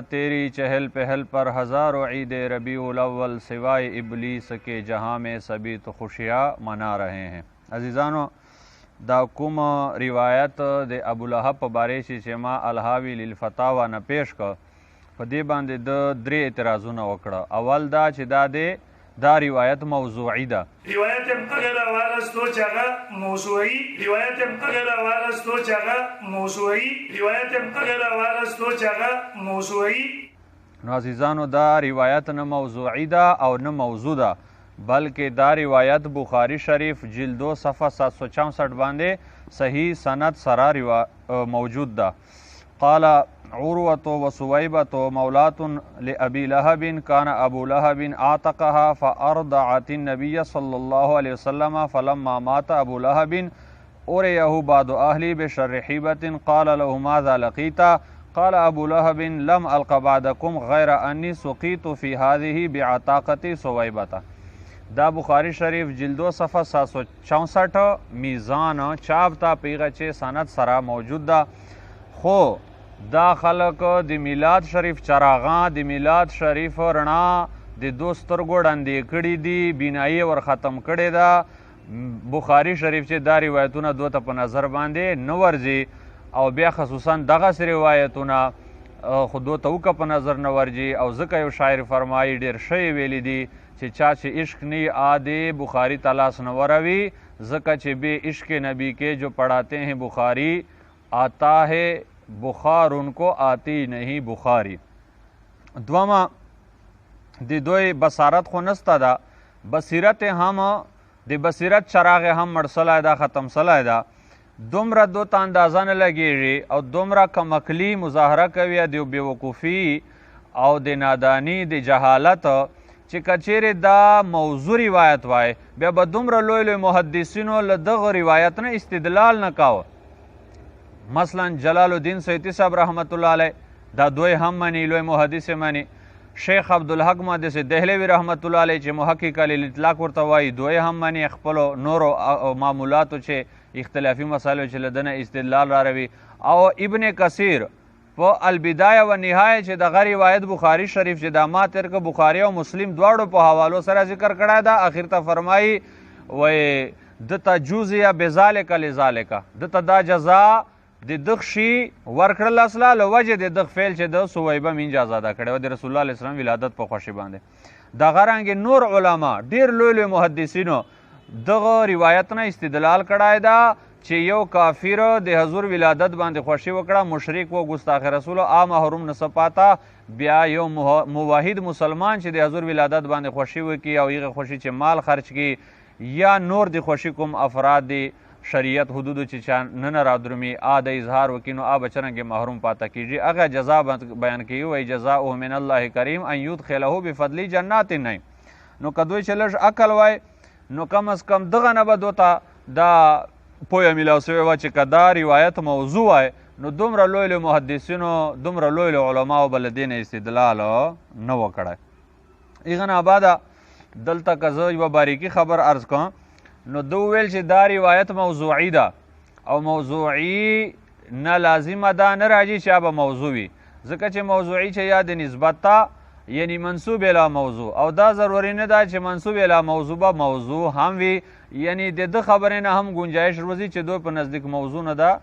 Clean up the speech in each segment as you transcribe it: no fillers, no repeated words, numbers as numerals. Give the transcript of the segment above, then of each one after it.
तेरी चहल पहल पर हज़ारों ईद रबीउल अव्वल सिवाय इबलीस के जहाँ में सभी तो खुशियाँ मना रहे हैं। अजीज़ानो दा कुम रिवायत दे अबू लहब पे बारे چې ما الحاوی للفتاوا نه پیش ک په دې باندې د درې اعتراضونه وکړه. اول دا چې دا روایت موضوعی ده. روایت اگر واغستو چاغه موضوعی روایت اگر واغستو چاغه موضوعی روایت اگر واغستو چاغه موضوعی. نو عزیزانو دا روایت نه موضوعی ده او نه موضوع ده، بلکې دا روایت بخاری شریف جلدو صفحه 764 باندې صحیح سند سره موجود ده. قال عروة وسويبة مولاة لأبي لهب كان أبو لهب أعتقها فأرضعت النبي صلى الله عليه وسلم فلما مات أبو لهب أريه بعض أهلي بشر حيبة قال له ماذا لقيت؟ قال أبو لهب لم ألق بعدكم غير أني سقيت في هذه بعتاقة سويبة. دا بخاری شریف جلدو صفحه 764 میزان چاپ تا پیغه چې سند سره موجود ده. خو دا خلق د میلاد شریف چراغان د میلاد شریف رڼا د دو سترګو ړندې کړي دي، بینایي ور ختم کړې ده. بخاری شریف چې دا روایتونه دو ته په نظر باندې نه ورځي او بیا خصوصا دغسې روایتونه خو دو ته وکه په نظر نه ورځي. او ځکه یو شاعر فرمایي ډېر ښه یې ویلی دي چې چا چې عشق نی آدے بخاری تلاس نه وروي، ځکه چې بے عشق نبی کے جو پڑھاتے ہیں بخاری آتا ہے بخار ان کو آتی نہیں بخاری. دوما د دوی بصارت خو نسته ده، بصیرت هم د بصیرت چراغ هم مړ سلی ده، ختم سلی ده. دومره دو ته اندازه نه لګېږي او دومره کمکلي مظاهره کوي د بېوقوفي او د نادانی د جهالت چې کچېرې دا موضوع روایت وای بیا به دومره لوی لوی محدثینو له دغه روایت نه استدلال نه کاوه. مثلا جلال الدین سیوطي صاحب رحمت الله علیه دا دوی هم مني، لوی محدث مني. شیخ عبدالحق محدث دهلوي رحمت الله علیه چې محقق الاطلاق ورته وایي دوی هم مني. خپلو نورو معمولاتو چې اختلافي مسایلو چې له دنه استدلال راروي. او ابن کثیر په البدایه و نهایه چې دغه روایت بخاری شریف چې دا ما تیر که بخاری او مسلم دواړو په حوالو سره ذکر کړی ده، اخر ته فرمایي وی دته جوزیه بذالک لذالک، دته دا جزا د دغ شي ورکړل اصله له وجې د دغ فعل چې د سویبه مینځ آزاده کړی و د رسول الله علیه وسلم ولادت په خوښۍ باندې. دغه رنګې نور علما ډېر لوی لوی محدثینو دغه روایت نه استدلال کړی ده چې یو کافر د حضور ولادت باندې خوښي وکړه، مشرک و ګستاخ رسول او محروم نه سپاته، بیا یو موحد مسلمان چې د حضور ولادت باندې خوښي وکړي او هغه خوښي چې مال خرج کړي یا نور د خوښي کوم افراد دی شریعت حدودو چې چا نه رادرومي آ د اظهار وکړي نو آ به څرنګې محروم پاته کیږي. هغه جزا بیان کوي وایي جزاؤه من الله کریم ان یدخله بفضل جنات نه. نو که دوی چې لږ عقل وای نو کم از کم دغه نه به دو ته دا پویه میلاو سوې وه چې که دا روایت موضوع وای نو دومره لوی لوی محدثینو دومره لوی لوی علماو به له دې نه استدلال نه و کړی. هغه نه بعده دلته که زه یوه باریکي خبر عرض کوم نو دو ویل چې دا روایت موضوعی ده او موضوعی نه لازمه ده نه راځي چې به موضوع وي، ځکه چې موضوعی چې یا د نسبت ته یعنی منصوب الی موضوع او دا ضروري نه ده چې منصوب الی موضوع به موضوع هم وي، یعنی د ده خبرې نه هم گنجایش روزي چې دوی په نزدیک موضوع نه ده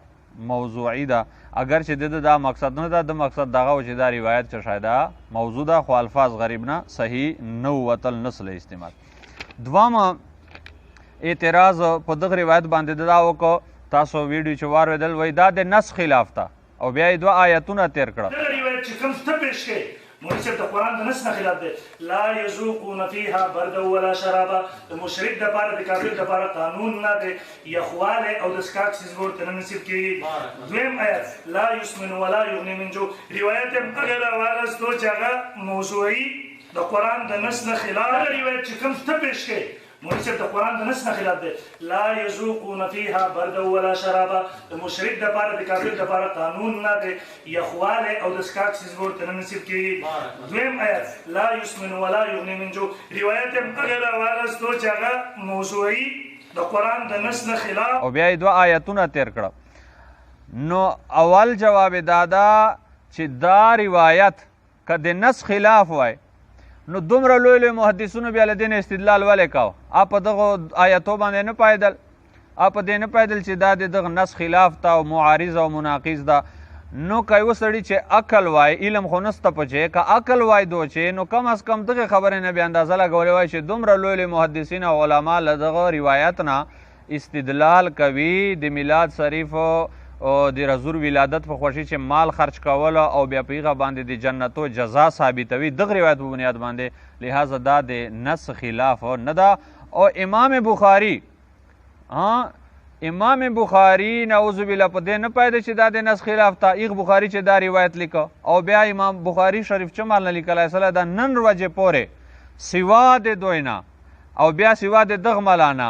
موضوعی ده. اگر چې د دا مقصد نه ده، د مقصد دغه و چې دا روایت چې شاید موضوع ده خو الفاظ غریب نه صحیح نه وتل نسل استعمال. دوام اعتراض په دغه روایت باندې دا وکړو تاسو ویډیو چې واورېدل وایي دا د نس خلاف ته او بیا یې دوه آیتونه تیر کړه. روایت چې کوم ته پیش کړي مولوي صاحب د قرآن د نس نه خلاف دی. لا یذوقون فیها بردا ولا شرابا، د مشرک دپاره د کافر دپاره قانون نه دی یخوالی او د څښاک څیز به ورته نه نصیب کېږي. دویم آیت لا یسمن ولا یغني من جو، روایت یې هغه راواغستو چې هغه موضوعي د قرآن د نس نه خلاف. روایت چې کوم ته پیش کړي مولوي صاحب د قرآن د نس نه خلاف دی. لا یذوقون فیها بردا ولا شرابا، د مشرک دپاره د کافر دپاره قانون نه دی یخوالی او د څښاک څیز به ورته نه نصیب کېږي. دویم آیت لا یسمن ولا یغني من جو، روایت یې هغه راواغستو چې هغه موضوعي د قرآن د نس نه خلاف او بیا یې دوه آیتونه تیر کړه. نو اول جواب دا ده چې دا روایت که د نس خلاف وای نو دومره لوی لوی محدثونو بیا له دې نه استدلال ولې کوه؟ په دغو آیتو باندې نه پایدل، په دې نه پایدل چې دا د دغه نس خلاف ته او معارض او مناقض ده. نو که یو سړي چې عقل وای، علم خو نسته پچې، که عقل وای دوچې، نو کم از کم دغې خبرې نه بیا اندازه لګولی وای چې دومره لوی لوی محدثین او علما له دغه روایت نه استدلال کوي د میلاد شریف او د رسول ولادت په خوښي چې مال خرچ کول او بیا په هغه باندې د جنتو جزا ثابتوي دغه روایت په بنیاد باندې، لہذا دا د نس خلاف نه ده. او امام بخاری نعوذ بالله په دې نه پایده چې دا د نس خلاف ته، ایغ بخاری چې دا روایت لیکه او بیا امام بخاری شریف چې مال نه لیکلی صلی دا نن ورځې پورې سوا د دوی نه او بیا سوا د دغه ملانه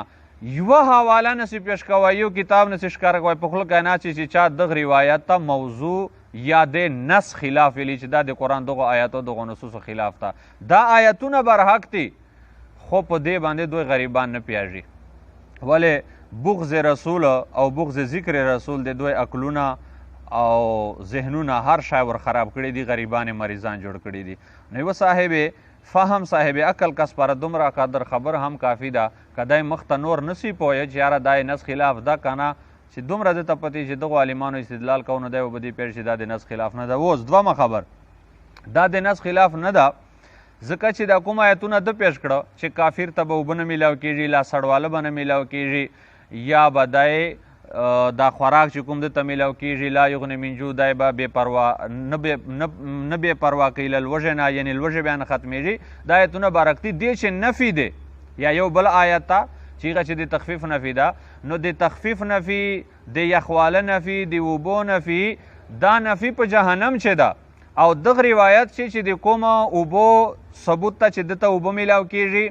یوه حواله نسی پیش کوه، یو کتاب نسی ښکاره کوی په خوله کاینات چې چا دغه روایت ته موضوع یا د نس خلاف ویلي چې دا د قرآن دغو آیاتو دغو نصوصو خلاف ته. دا آیتونه برحق دي خو په دې باندې دوی غریبان نه پیاږي. ولې بغض رسول او بغض ذکر رسول د دوی عقلونه او ذهنونه هر شی ور خراب کړي دي، غریبان مریضان جوړ کړي دي. نو یوه صاحب فهم صاحب عقل کس پر دومره قدر خبر هم کافي ده که دی مخ ته نور نسی پوهه چې یاره دا نس خلاف ده که نه، چې دومره ده ته پتې چې دغو عالمانو استدلال کو نو دی به دې پیل چې دا د نس خلاف نه ده. اوس دومه خبر دا د نس خلاف نه ده ځکه چې دا کوم آیتونه ده پیش کړه چې کافر ته به اوبه نه میلاو کېږي، لا سړواله به نه میلاو کېږي، یا به دی دا خوراک چې کوم ده ته میلاو کېږي لا یغني من جوع، دی به بې پروا نه بې پروا کوي له لوږې نه، یعنې لوږې بیا نه ختمېږي. دا آیتونه بارکتي دی چې نفي دی، یا یو بل آیت ته چې هغه چې د تخفیف نفي ده، نو د تخفیف نفي، د یخواله نفي، د اوبو نفي، دا نفي په جهنم چې ده. او دغه روایت چې د کومه اوبو ثبوت ته چې دته اوبه میلاو کېږي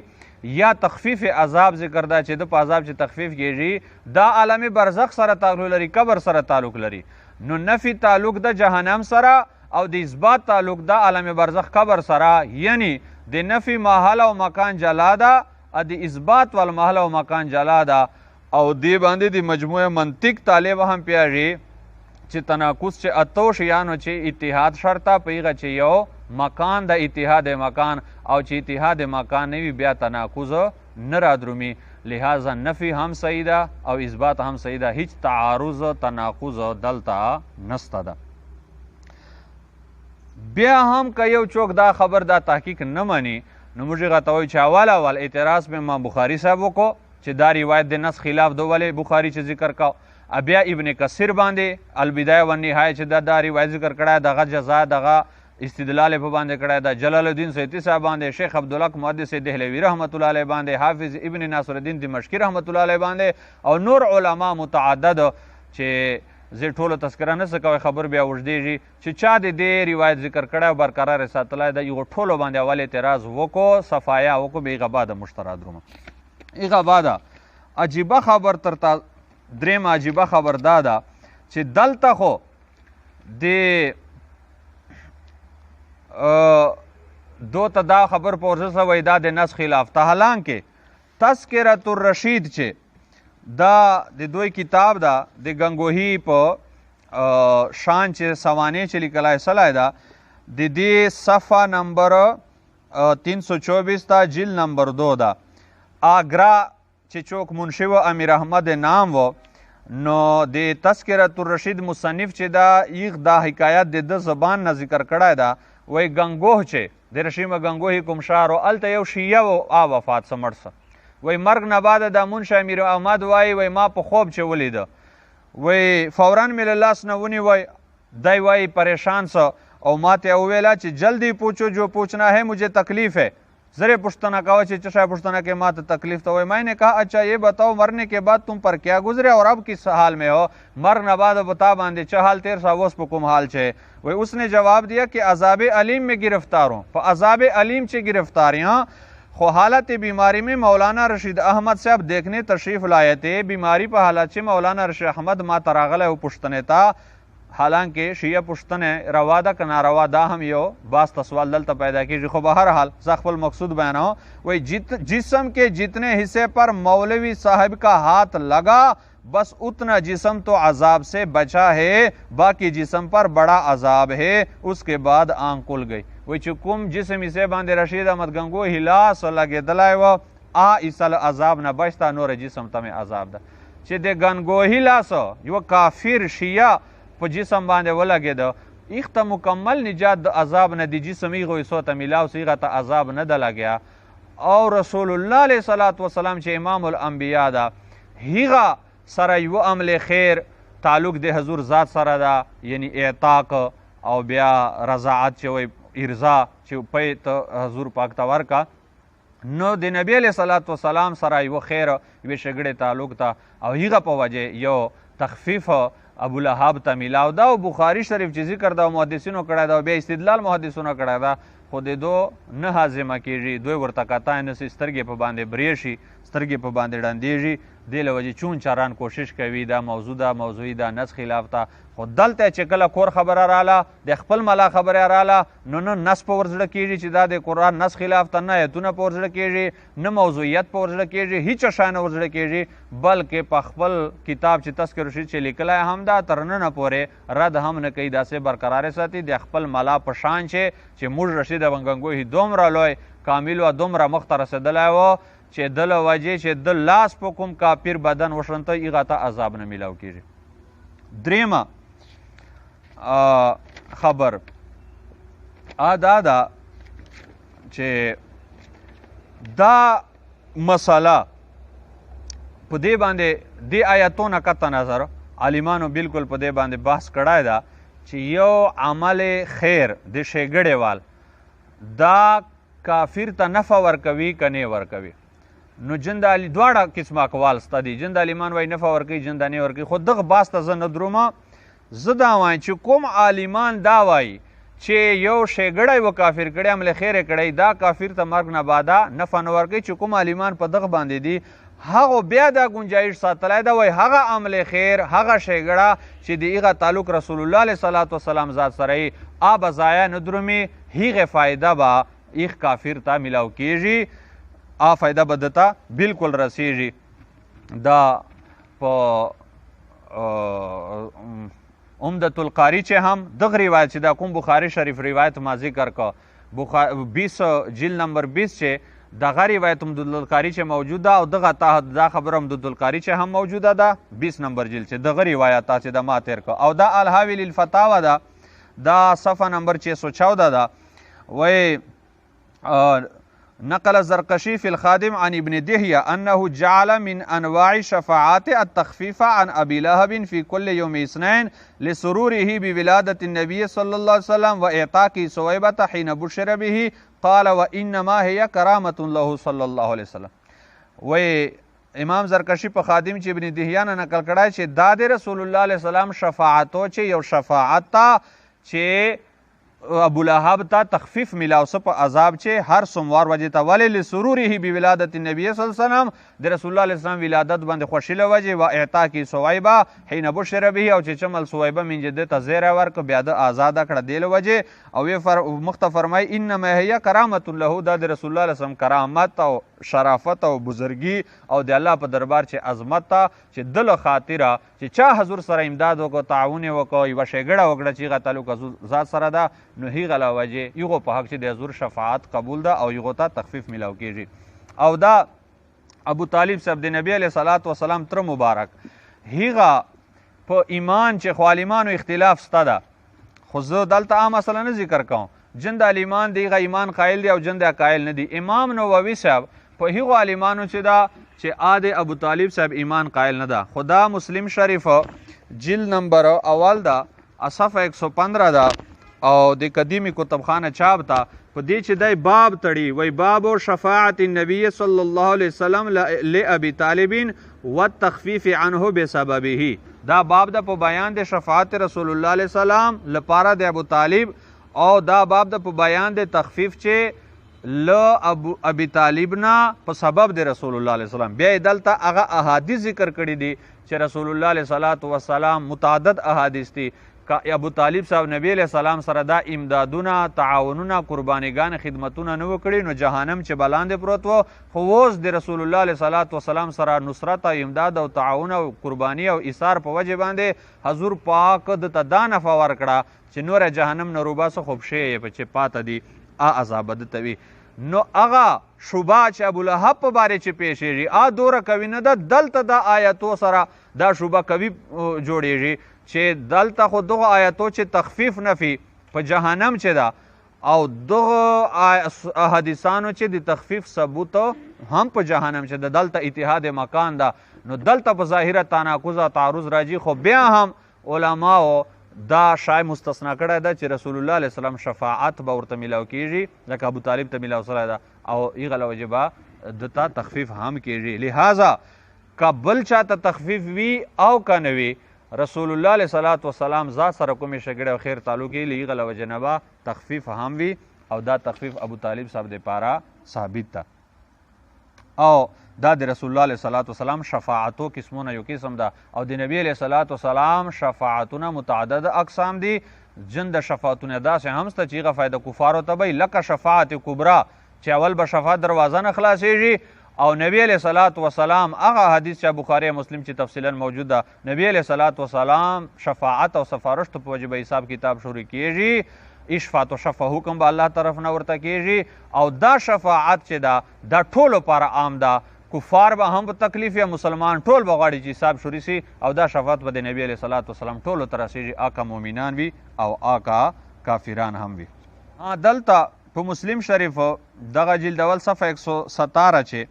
یا تخفیف عذاب ذکر ده چې د په عذاب چې تخفیف کېږي، دا عالم برزخ سره تعلق لري، قبر سره تعلق لري. نو نفي تعلق ده جهنم سره او د اثبات تعلق ده عالم برزخ قبر سره، یعنی د نفي محل او مکان جلا ده، د اثبات والمحل او مکان جلا ده. او دې باندې د مجموعه منطق طالب هم پیاږي چې تناقض چې اتو شیانو چې اتحاد شرطه په هغه چې یو مکان د اتحاد مکان او چې اتحاد مکان نه وي بیا تناقض نه رادرومي. لہذا نفي هم صحیح ده او اثبات هم صحیح ده، هیڅ تعارض تناقض دلته نسته ده. بیا هم که یو څوک دا خبر دا تحقیق نه مني نو موږ هغه ته وایو چې اول اعتراض به امام بخاري صاحب وکړو چې دا روایت د نس خلاف ده، ولې بخاري چې ذکر کو. بیا ابن کثیر باندې البدایه والنهایه چې دا روایت ذکر کړی دغه جزا دغه استدلال په باندې کړی ده، جلال الدین سیوطي صاحب باندې، شیخ عبدالحق محدث دهلوي رحمت الله علیه باندې، حافظ ابن ناصر الدین دمشقي رحمت الله علیه باندې، او نور علما متعدد چې زه ټولو تذکره نه څه کوی خبر بیا اوږدېږي چې چا د دې روایت ذکر کړی او برقرار ساتلی ده، یو ټولو باندې اول اعتراض وکړو، صفایه وکړو، بیا هغه بعده مشترا درومه. هغه بعده عجیبه خبر تر درېمه عجیبه خبر دا ده چې دلته خو د دو ته دا خبر په ورزه وایي دا د نس خلاف ته، حالانکې تذکرة الرشید چې دا د دوی کتاب ده د گنگوهی په شان چې سوانح چې لیکلی سلی ده، د دې صفحه نمبر 324 ته جلد نمبر 2 ده. آگرا چې څوک منشي و امیر احمد نام و، نو د تذکرة الرشید مصنف چې دا ایغ دا حکایت د ده زبان نه ذکر کړی ده، وی گنگوه چې د رشیم گنگوهی کوم ښار و هلته یو شیعه و وفات څه مړ څه، وی مرګ نه بعده دا منشي امیر احمد وایي وی ما په خوب چې ولیده، وی فورا مې له لاس نه ونیوی، دی وایي پریشان څه او ما ته وویله چې جلدی پوچھو جو پوچھنا ہے مجھے تکلیف ہے. ذرے پوچھتنا کہا چې چشا پوچھتنا کہ ماں تکلیف تو میں نے کہا اچھا یہ بتاؤ مرنے کے بعد تم پر کیا گزرے اور اب کس حال میں ہو، مرگ نہ بعد بتا باندھے چه حال تیر سا وس پکم حال چھے. وہ اس نے جواب دیا کہ عذاب علیم میں گرفتار ہوں. عذاب علیم سے گرفتار یہاں خو حالت بیماری میں مولانا رشید احمد صاحب دیکھنے تشریف لائے تھے. بیماری پر حالت سے مولانا رشید احمد ما تراغل ہے پشتنے تھا، حالانکہ شیعہ پشتنه روا ده که ناروا دا هم یو باز سوال دلته پیدا کیږي. خو به هر حال زه خپل مقصود بیانوم. وی جسم کے جتنے حصے پر مولوی صاحب کا ہاتھ لگا بس اتنا جسم تو عذاب سے بچا ہے، باقی جسم پر بڑا عذاب ہے. اس کے بعد آنکھ کھل گئی. وایي چې کوم جسم یې باندې رشید احمد ګنګوهي لاس لګېدلی و ایسل عذاب نه بچته نور جسم ته مې عذاب ده چې د ګنګوهي لاس یوه کافر شیعه په جسم باندې ولګېده ایخ ته مکمل نجات د عذاب نه د جسم ایغو حصو ته میلاو سو هغه ته عذاب نه ده لګیا او رسول الله علیه صلات وسلام چې امام الانبیا ده هغه سره یوه عمل خیر تعلق د حضور ذات سره ده یعنی اعتاق او بیا رضاعت چې وایي ارضا چې پی ته حضور پاک ته ورکه نو د نبی علیه صلات وسلام سره یوه خیر یوې شګړې تعلق ته او هغه په وجه یو تخفیف ابولهب ته میلاو ده او بخاري شریف چې ذکر ده محدثینو کړی ده او بیا استدلال محدثینو کړی ده خو د دو نه هاضمه کېږي دوی ورته کتای نه سي سترګې په باندې برې شي سترګې په باندې ډندېږي دې له وجې چون چاران کوشش کوي دا موضوع ده موضوعي ده نس خلاف ته خو دلته چې کله کور خبره راله د خپل ملا خبره راله نو نه نس په ورزړه کېږي چې دا د قرآن نس خلاف ته نه ایتونه په ورزړه کېږي نه موضوعیت په ورزړه کېږي هیڅ شی نه ورزړه کېږي بلکې په خپل کتاب چې تذکر رشید چې لیکلی هم ده تر ننه پورې رد هم نه کوي داسې برقرارې ساتي د خپل ملا په شان چې موږ رشید ګنګوهي دومره لوی کامل و دومره مخ ته رسېدلی و چې د له وجې چې د لاس په کوم کافر بدن وشرنته هغه ته عذاب نه میلاو کېږي درېیمه خبر دا ده چې دا مسله په دې باندې دې آیتونه قطع نظر عالمانو بالکل په دې باندې بحث کړی ده چې یو عمل خیر د ښېګړې وال دا کافر ته نفع ورکوي که نه ورکوي نو جند علي دواړه قسمه اقوال سته دي جند عالمان وایي نفع ورکوي جند نه ورکوي خو دغه بحث ته زه نه درومه زه دا وایم چې کوم عالمان دا وایي چې یو ښېګړی و کافر کړی عمل خیر یې کړی دا کافر ته مرګ نه باده نفع نه ورکوي چې کوم عالمان په دغه باندې دي هغو بیا دا گنجایش ساتلی ده وایي هغه عمل خیر هغه ښېګړه چې د هغه تعلق رسول الله علیه صلات وسلام ذات سره یي به ضایع نه درومي هغې فایده به ایخ کافر ته میلاو کېږي فایده به دته بالکل رسیږي دا په عمدة القاری چې هم دغه روایت چې دا کوم بخاري شریف روایت ما ذکر که 20 جلد نمبر 20 چې دغه روایت عمدة القاری چې موجوده او دغه دا خبره عمدة القاری چې هم موجوده ده 20 نمبر جلد چې دغه روایت چې د ما تیر که او دا الحاوی للفتاوی ده دا صفحه نمبر 614 ده وی نقل الزرقشي في الخادم عن ابن دهية أنه جعل من أنواع شفاعات التخفيف عن أبي لهب في كل يوم اثنين لسروره بولادة النبي صلى الله عليه وسلم وإعطاك سويبة حين بشر به قال وإنما هي كرامة له صلى الله عليه وسلم و امام زرکشی په خادم چې ابن دهیه نه نقل کړی چې دا د رسول الله علیه السلام شفاعتو چې یو شفاعت ته چې ابولهب ته تخفیف میلاوسه په عذاب چې هر سوموار وجې ته ولې لسروره بولادت النبي صلی الله علیه وسلم د رسول الله علیه السلام ولادت باندې خوښي له وجې و اعطاکی سویبه حین بشر به او چې چمل سویبه منجه ده ته زیری ورکړه بیا د آزاده کړه دې له وجې او مخته فرمایي انما هي کرامة له دا د رسول الله علیه السلام کرامت او شرافت او بزرګي او د الله په دربار چې عظمت ته چې دل خاطره چې چا حضور سره امداد وکړو تعاون یې وکړو یوه ښېګړه وکړه چې هغه تعلق حضور ذات سره ده نو هغه له وجې یغو په حق چې د حضور شفاعت قبول ده او یغو ته تخفیف میلاو کېږي او دا ابو طالب صاحب د نبی علیه صلات وسلام تر مبارک هغه په ایمان چې خو عالمانو اختلاف سته ده خو زه دلته عام مسله نه ذکر کوم جند عالمان دی هغه ایمان قایل دی او جند قایل نه دی امام نووي صاحب په هغو عالمانو چې دا چې ابو طالب صاحب ایمان قایل نه ده خدا مسلم شریف جلد نمبر اول ده صفحه 115 ده او د قدیمی کتبخانه چاپ ته په دې چې دی باب تړي وی باب شفاعت النبي صلی الله علیه وسلم لابي طالب والتخفیف عنه بسببه دا باب ده په بیان د شفاعت رسول الله علیه السلام لپاره د ابو طالب او دا باب ده په بیان د تخفیف چې ابي طالب نه په سبب د رسول الله علیه السلام بیا دلته هغه احادیث ذکر کړي دي چې رسول الله علیه صلات وسلام متعدد احادیث دي ابو طالب صاحب نبی علیہ السلام سره دا امدادونه تعاونونه قربانیګان خدمتونه نه وکړي نو جهنم چې بلاندې پروت و خو اوس د رسول الله علیه صلات وسلام سره نصرت او امداد او تعاون او قربانی او ایثار په وجه باندې حضور پاک د ته دا نفع ورکړه چې نور جهنم نه روباسه خوب شی چې پاته دي عذاب دته وي. نو هغه شبهه چې ابولهب په باره چې پیښېږي دوره کوي نه ده، دلته د آیتو سره دا شبهه کوي جوړېږي چې دلته خو دغه آیتو چې تخفیف نفي په جهنم چې ده او دغه حدیثانو چې د تخفیف ثبوت هم په جهنم چې ده، دلته اتحاد مکان ده. نو دلته په ظاهره تناقض او تعارض راځي، خو بیا هم علماو دا شای مستثنا کړی ده چې رسول الله علیه وسلم شفاعت به ورته میلاو کیږي، لکه ابو طالب ته میلاو سوی ده او هغه له وجې به دته تخفیف هم کیږي. لہذا که بل چاته تخفیف وي او که نه وي، رسول الله علیه صلات وسلام ذات سره کومې شګړې او خیر تعلق یې له هغه له وجې نه به تخفیف هم وي او دا تخفیف ابو طالب صاحب دپاره ثابت ده. او دا د رسول الله علیه صلات وسلام شفاعتو قسمونه یو قسم ده او د نبی علیه صلات وسلام شفاعتونه متعدد اقسام دي. جن د شفاعتونه داسې هم شته چې هغه فایده کفارو ته وایي، لکه شفاعت کبرا چې اول به شفاعت دروازه نه خلاصېږي او نبی علیه صلات وسلام هغه حدیث چې بخاري مسلم چې تفصیلا موجود ده، نبی علیه صلات وسلام شفاعت او سفارش ته په وجه به حساب کتاب شروع کیږي، اشفاعت و شفا حکم به الله طرف نه ورته کیږي او دا شفاعت چې ده دا ټولو لپاره عام ده، کفار به هم په تکلیف یا مسلمان ټول به غواړي چې حساب شروع سي او دا شفاعت به د نبی علیه صلات وسلام ټولو ته رسېږي، آکا مؤمنان وي او آکا کافران هم وي. دلته په مسلم شریف دغه جلد اول صفحه 117 چې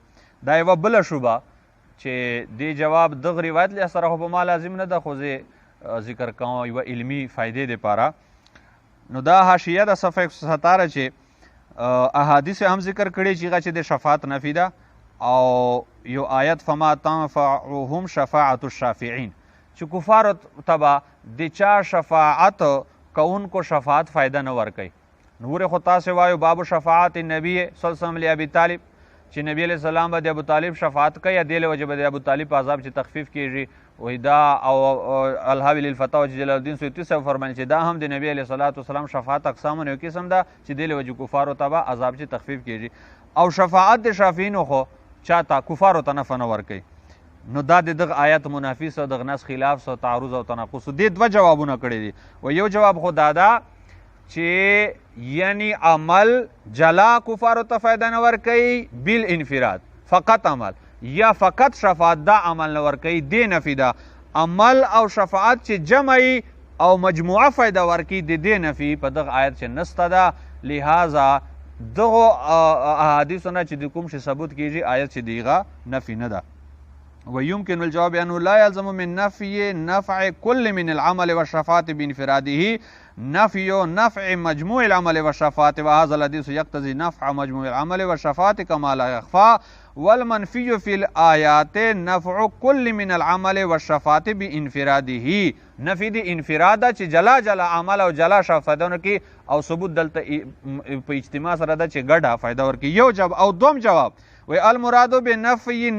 دا یوه بله شوبه چې دې جواب دغه روایت له سره خو په ما لازم نه ده، خو زه ذکر کوم یوه علمي فایدې دپاره. نو دا حاشیه د صفحه 117 چې احادیث هم ذکر کړي چې هغه چې د شفاعت نفي ده او یو آیت فما تنفعهم شفاعت الشافعین چې کفارو ته به د چا شفاعت کوونکو شفاعت فایده نه ورکوي. نور خو تاسې وایو باب شفاعت نبی صلی الله علیه وسلم لابي طالب چې نبی علیه السلام به د ابو طالب شفاعت کوي یا دې له وجې به د ابو طالب په عذاب چې تخفیف کیږي. وایي دا او الهاوی للفتاوی چې جلال الدین سیوطي صاحب فرمایي چې دا هم د نبی علیه صلات وسلام شفاعت اقسامونه یو قسم ده چې دې له وجې کفارو ته به عذاب چې تخفیف کیږي او شفاعت د شافعینو خو چاته کفارو ته نفع نه ورکوي. نو دا د دغه آیت منافس او دغه نس خلاف سو تعارض او تناقض دې دوه جوابونه کړي دي. و یو جواب خو دا ده چې یعنی عمل جلا کفارو ته فایده نه ورکوي بالانفراد، فقط عمل یا فقط شفاعت دا عمل نه ورکوي، دې نفي ده. عمل او شفاعت چې جمعي او مجموعه فایده ورکوي د دې نفي په دغه آیت چې نسته ده. لہذا دغه احادیثو نه چې د کوم شي ثبوت کیږي آیت چې دیغه نفي نه ده. ويمكن الجواب أنه لا يلزم من نفي نفع كل من العمل والشفاعة بانفراده نفي نفع مجموع العمل والشفاعة، وهذا الحديث يقتضي نفع مجموع العمل والشفاعة كما لا يخفى. والمنفي في الآيات نفع كل من العمل والشفاعة بانفراده، نفي دي انفراده چې جلا جلا عمل او جلا شفاعتونه کی او ثبوت دلته په اجتماع سره ده چې ګډه فایده ورکي. یو جواب او دوم جواب وی المراد بنفي